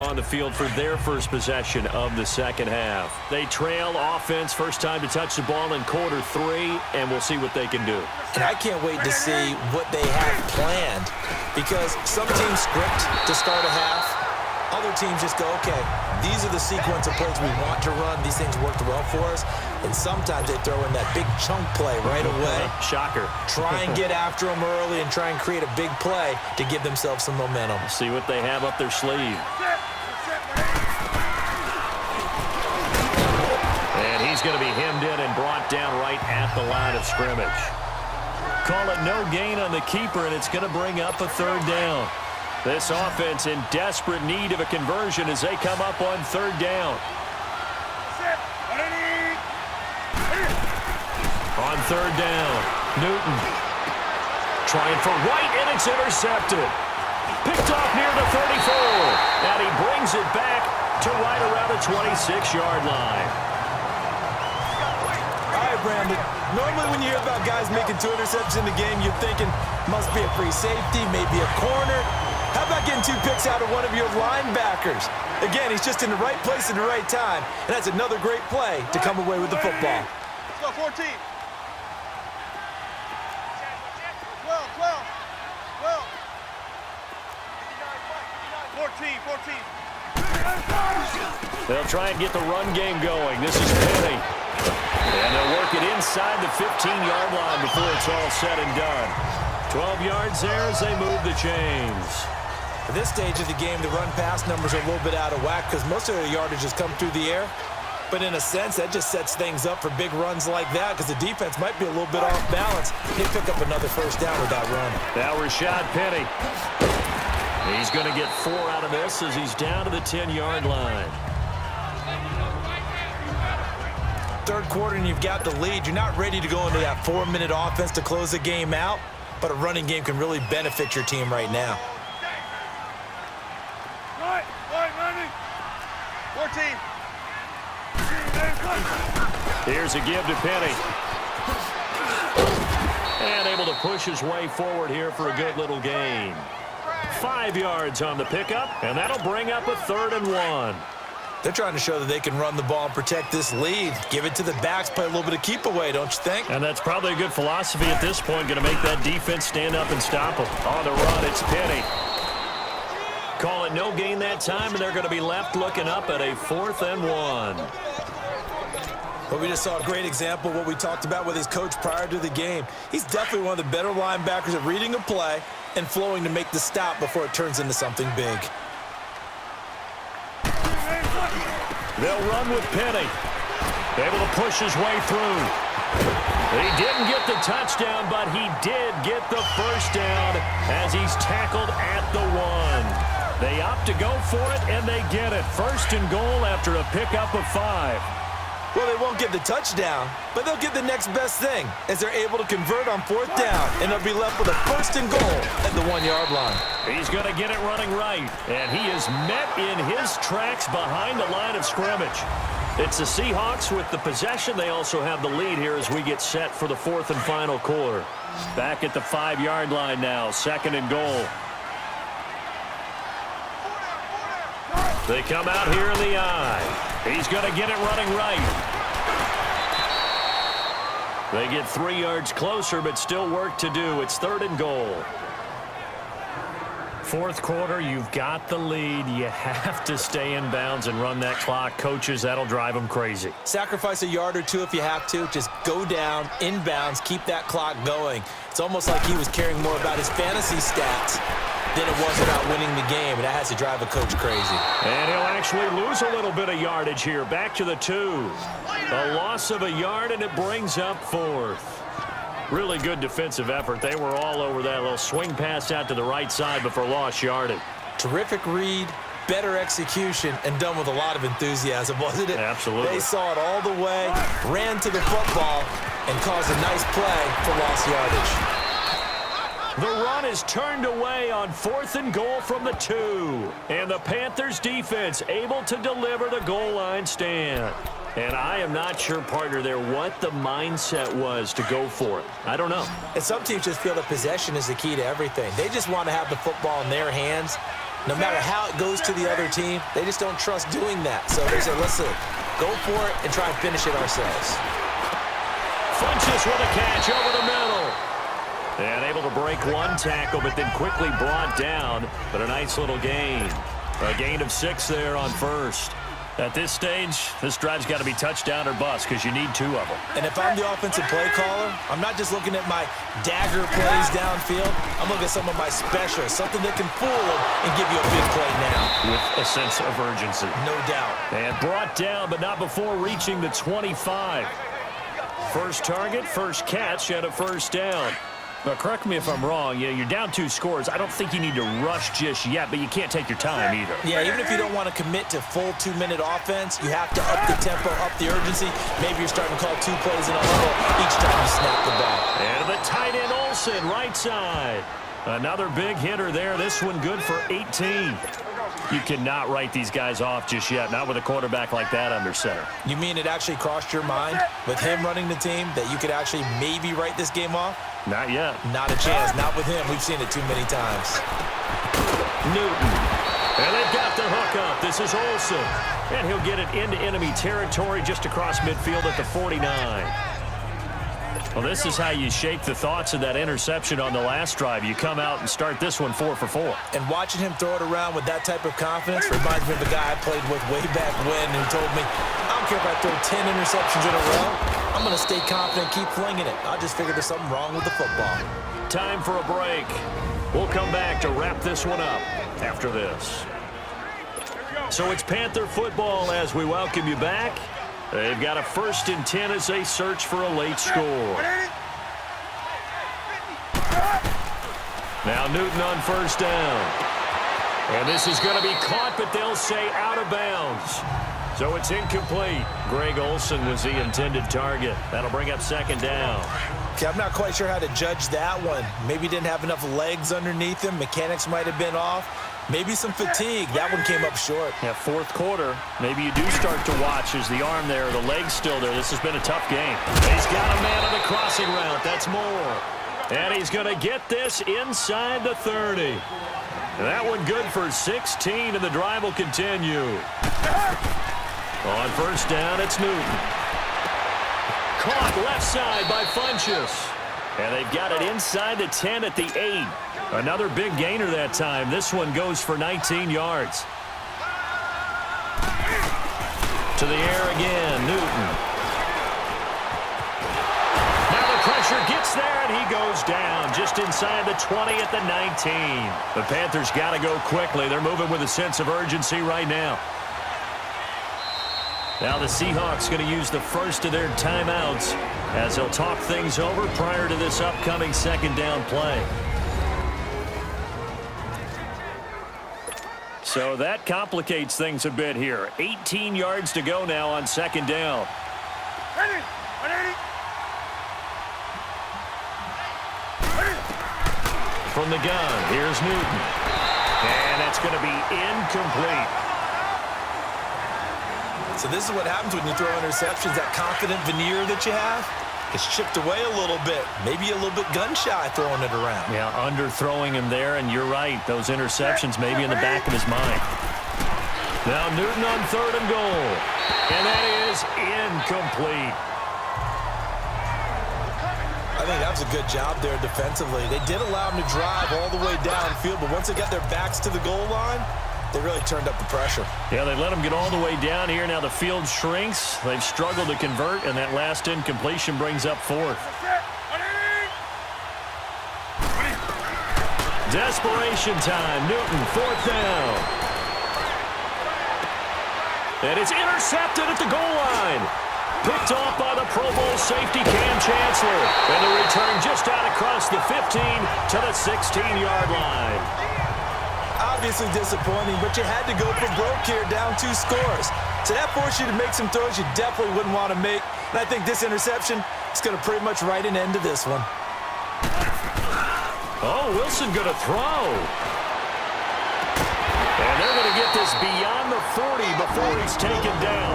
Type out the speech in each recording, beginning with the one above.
on the field for their first possession of the second half. They trail offense, first time to touch the ball in quarter 3, and we'll see what they can do. And I can't wait to see what they have planned, because some teams script to start a half. Other teams just go, okay, these are the sequence of plays we want to run. These things worked well for us. And sometimes they throw in that big chunk play right away. Shocker. Try and get after them early and try and create a big play to give themselves some momentum. See what they have up their sleeve. And he's going to be hemmed in and brought down right at the line of scrimmage. Call it no gain on the keeper, and it's going to bring up a third down. This offense in desperate need of a conversion as they come up on third down. On third down, Newton trying for White, and it's intercepted. Picked off near the 34, and he brings it back to right around the 26-yard line. All right, Brandon. Normally when you hear about guys making 2 interceptions in the game, you're thinking must be a free safety, maybe a corner. How about getting 2 picks out of one of your linebackers? Again, he's just in the right place at the right time, and that's another great play to come away with the football. Let's go, 14. 14. They'll try and get the run game going. This is Penny. And they'll work it inside the 15-yard line before it's all said and done. 12 yards there as they move the chains. At this stage of the game, the run-pass numbers are a little bit out of whack because most of their yardage has come through the air. But in a sense, that just sets things up for big runs like that because the defense might be a little bit off balance. They pick up another first down with that run. Now Rashad Penny. He's going to get 4 out of this as he's down to the 10-yard line. Third quarter and you've got the lead. You're not ready to go into that 4-minute offense to close the game out, but a running game can really benefit your team right now. Right, running. 14. Here's a give to Penny. And able to push his way forward here for a good little gain. 5 yards on the pickup, and that'll bring up a 3rd and 1. They're trying to show that they can run the ball and protect this lead. Give it to the backs, play a little bit of keep away, don't you think? And that's probably a good philosophy at this point, going to make that defense stand up and stop them. On the run, it's Penny. Call it no gain that time, and they're going to be left looking up at a 4th and 1. But we just saw a great example of what we talked about with his coach prior to the game. He's definitely one of the better linebackers at reading a play and flowing to make the stop before it turns into something big. They'll run with Penny. Able to push his way through. He didn't get the touchdown, but he did get the first down as he's tackled at the 1. They opt to go for it, and they get it. 1st and goal after a pickup of 5. Well, they won't get the touchdown, but they'll get the next best thing as they're able to convert on 4th down, and they'll be left with a 1st and goal at the 1-yard line. He's going to get it running right, and he is met in his tracks behind the line of scrimmage. It's the Seahawks with the possession. They also have the lead here as we get set for the 4th and final quarter. Back at the 5-yard line now, 2nd and goal. They come out here in the eye. He's going to get it running right. They get 3 yards closer, but still work to do. It's 3rd and goal. 4th quarter, you've got the lead. You have to stay in bounds and run that clock. Coaches, that'll drive them crazy. Sacrifice a yard or 2 if you have to. Just go down, in bounds, keep that clock going. It's almost like he was caring more about his fantasy stats than it was about winning the game, and that has to drive a coach crazy. And he'll actually lose a little bit of yardage here. Back to the 2. A loss of a yard, and it brings up 4th. Really good defensive effort. They were all over that little swing pass out to the right side before lost yardage. Terrific read, better execution, and done with a lot of enthusiasm, wasn't it? Absolutely. They saw it all the way, ran to the football, and caused a nice play for lost yardage. The run is turned away on 4th and goal from the 2. And the Panthers defense able to deliver the goal line stand. And I am not sure, partner, there what the mindset was to go for it. I don't know. And some teams just feel that possession is the key to everything. They just want to have the football in their hands, No matter how it goes to the other team, they just don't trust doing that. So they say, listen, go for it and try and finish it ourselves. Funches with a catch over the middle. And able to break one tackle, but then quickly brought down. But a nice little gain. A gain of 6 there on first. At this stage, this drive's got to be touchdown or bust because you need 2 of them. And if I'm the offensive play caller, I'm not just looking at my dagger plays downfield. I'm looking at some of my specials, something that can fool them and give you a big play now. With a sense of urgency. No doubt. And brought down, but not before reaching the 25. First target, first catch, and a first down. Now, correct me if I'm wrong. You're down 2 scores. I don't think you need to rush just yet, but you can't take your time either. Yeah, even if you don't want to commit to full 2-minute offense, you have to up the tempo, up the urgency. Maybe you're starting to call 2 plays in a huddle each time you snap the ball. And the tight end Olsen, right side. Another big hitter there. This one good for 18. You cannot write these guys off just yet, not with a quarterback like that under center. You mean it actually crossed your mind with him running the team that you could actually maybe write this game off? Not yet. Not a chance. Not with him. We've seen it too many times. Newton. And they've got the hook up. This is Olsen. And he'll get it into enemy territory just across midfield at the 49. Well, this is how you shape the thoughts of that interception on the last drive. You come out and start this one 4 for 4. And watching him throw it around with that type of confidence reminds me of the guy I played with way back when who told me, I don't care if I throw 10 interceptions in a row. I'm going to stay confident, keep flinging it. I just figured there's something wrong with the football. Time for a break. We'll come back to wrap this one up after this. So it's Panther football as we welcome you back. They've got a 1st and 10 as they search for a late score. Now Newton on first down. And this is going to be caught, but they'll say out of bounds. So it's incomplete. Greg Olsen was the intended target. That'll bring up 2nd down. Okay, I'm not quite sure how to judge that one. Maybe he didn't have enough legs underneath him. Mechanics might have been off. Maybe some fatigue. That one came up short. Yeah, 4th quarter. Maybe you do start to watch as the arm there, the leg's still there. This has been a tough game. He's got a man on the crossing route. That's more. And he's going to get this inside the 30. That one good for 16, and the drive will continue. On first down, it's Newton. Caught left side by Funches. And they've got it inside the 10 at the 8. Another big gainer that time. This one goes for 19 yards. To the air again, Newton. Now the pressure gets there, and he goes down just inside the 20 at the 19. The Panthers got to go quickly. They're moving with a sense of urgency right now. Now the Seahawks going to use the first of their timeouts as they'll talk things over prior to this upcoming 2nd down play. So that complicates things a bit here. 18 yards to go now on 2nd down. From the gun, here's Newton. And that's going to be incomplete. So this is what happens when you throw interceptions. That confident veneer that you have is chipped away a little bit. Maybe a little bit gun-shy throwing it around. Yeah, underthrowing him there, and you're right. Those interceptions may be in the back of his mind. Now Newton on 3rd and goal. And that is incomplete. I think that was a good job there defensively. They did allow him to drive all the way downfield, but once they got their backs to the goal line, they really turned up the pressure. Yeah, they let them get all the way down here. Now the field shrinks. They've struggled to convert, and that last incompletion brings up 4th. Desperation time. Newton, 4th down. And it's intercepted at the goal line. Picked off by the Pro Bowl safety Cam Chancellor. And the return just out across the 15 to the 16-yard line. Obviously disappointing, but you had to go for broke here, down 2 scores. So that forced you to make some throws you definitely wouldn't want to make. And I think this interception is going to pretty much write an end to this one. Oh, Wilson going to throw. And they're going to get this beyond the 40 before he's taken down.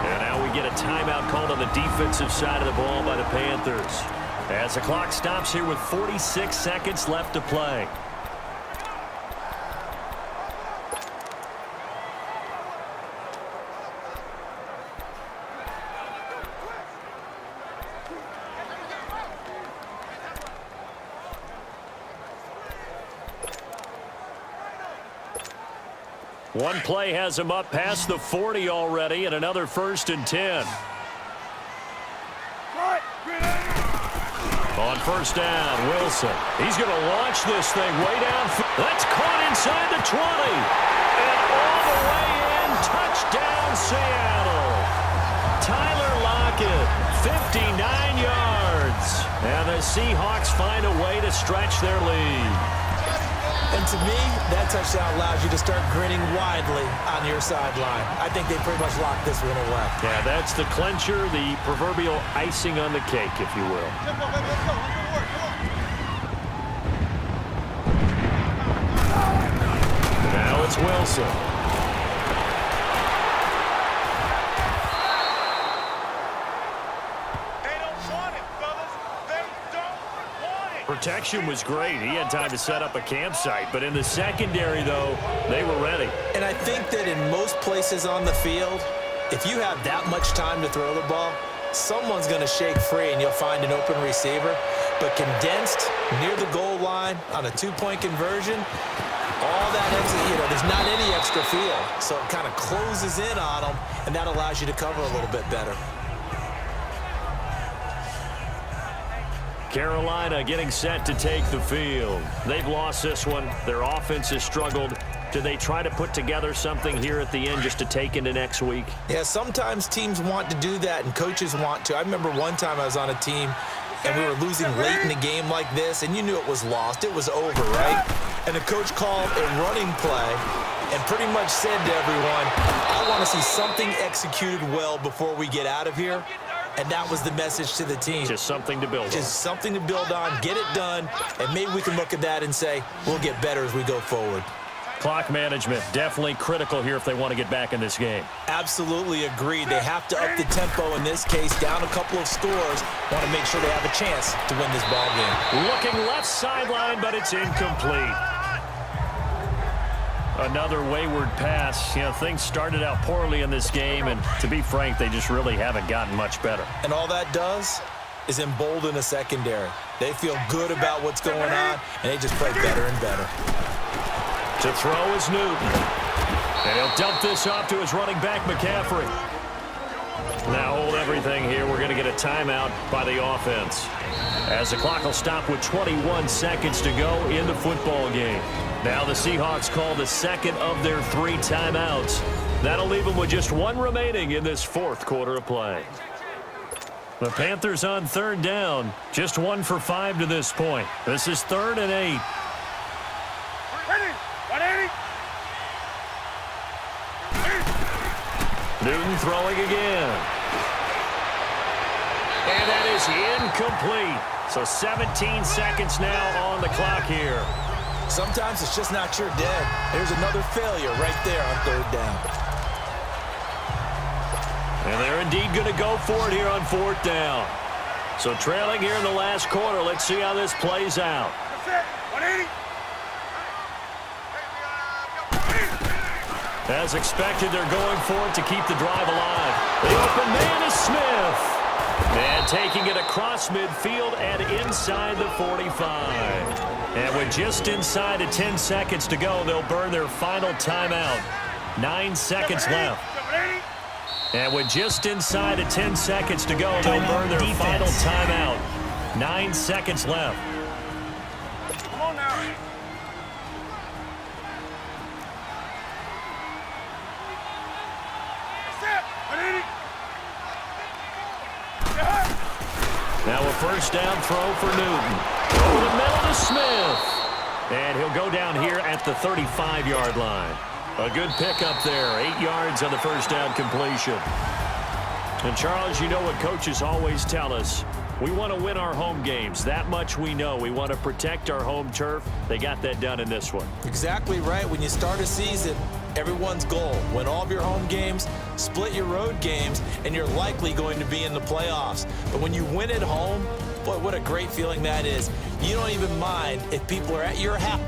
And now we get a timeout called on the defensive side of the ball by the Panthers. As the clock stops here with 46 seconds left to play. One play has him up past the 40 already, and another 1st and 10. On 1st down, Wilson. He's going to launch this thing way down. That's caught inside the 20. And all the way in, touchdown Seattle. Tyler Lockett, 59 yards. And the Seahawks find a way to stretch their lead. And to me, that touchdown allows you to start grinning widely on your sideline. I think they pretty much locked this one away. Yeah, that's the clincher, the proverbial icing on the cake, if you will. Let's go, baby. Let's go. Let's go to work. Come on. Now it's Wilson. They don't want it, fellas. They don't want it. Protection was great. He had time to set up a campsite. But in the secondary, though, they were ready. And I think that in most places on the field, if you have that much time to throw the ball, someone's going to shake free and you'll find an open receiver. But condensed near the goal line on a two-point conversion, all that extra, there's not any extra field. So it kind of closes in on them, and that allows you to cover a little bit better. Carolina getting set to take the field. They've lost this one. Their offense has struggled. Do they try to put together something here at the end just to take into next week? Yeah, sometimes teams want to do that and coaches want to. I remember one time I was on a team and we were losing late in the game like this, and you knew it was lost. It was over, right? And the coach called a running play and pretty much said to everyone, I want to see something executed well before we get out of here. And that was the message to the team. Just something to build on. Just something to build on, get it done, and maybe we can look at that and say, we'll get better as we go forward. Clock management, definitely critical here if they want to get back in this game. Absolutely agreed. They have to up the tempo in this case, down a couple of scores. Want to make sure they have a chance to win this ball game. Looking left sideline, but it's incomplete. Another wayward pass. Things started out poorly in this game, and to be frank, they just really haven't gotten much better. And all that does is embolden a secondary. They feel good about what's going on, and they just play better and better. To throw is Newton. And he'll dump this off to his running back, McCaffrey. Now hold everything here. We're going to get a timeout by the offense, as the clock will stop with 21 seconds to go in the football game. Now the Seahawks call the second of their 3 timeouts. That'll leave them with just 1 remaining in this 4th quarter of play. The Panthers on 3rd down. Just 1 for 5 to this point. This is 3rd and 8. Ready? 180. Newton throwing again. And that is incomplete. So 17 seconds now on the clock here. Sometimes it's just not your day. There's another failure right there on 3rd down. And they're indeed going to go for it here on 4th down. So trailing here in the last quarter. Let's see how this plays out. That's it. 180. As expected, they're going for it to keep the drive alive. The open man is Smith. And taking it across midfield and inside the 45. And with just inside of 10 seconds to go, they'll burn their final timeout. 9 seconds left. And with just inside of 10 seconds to go, they'll burn their final timeout. 9 seconds left. Come on now. That's it. 180. Now a 1st down throw for Newton. Over the middle to Smith. And he'll go down here at the 35-yard line. A good pickup there. 8 yards on the 1st down completion. And, Charles, you know what coaches always tell us. We want to win our home games. That much we know. We want to protect our home turf. They got that done in this one. Exactly right. When you start a season, everyone's goal, win all of your home games, split your road games, and you're likely going to be in the playoffs. But when you win at home, boy, what a great feeling that is. You don't even mind if people are at your house.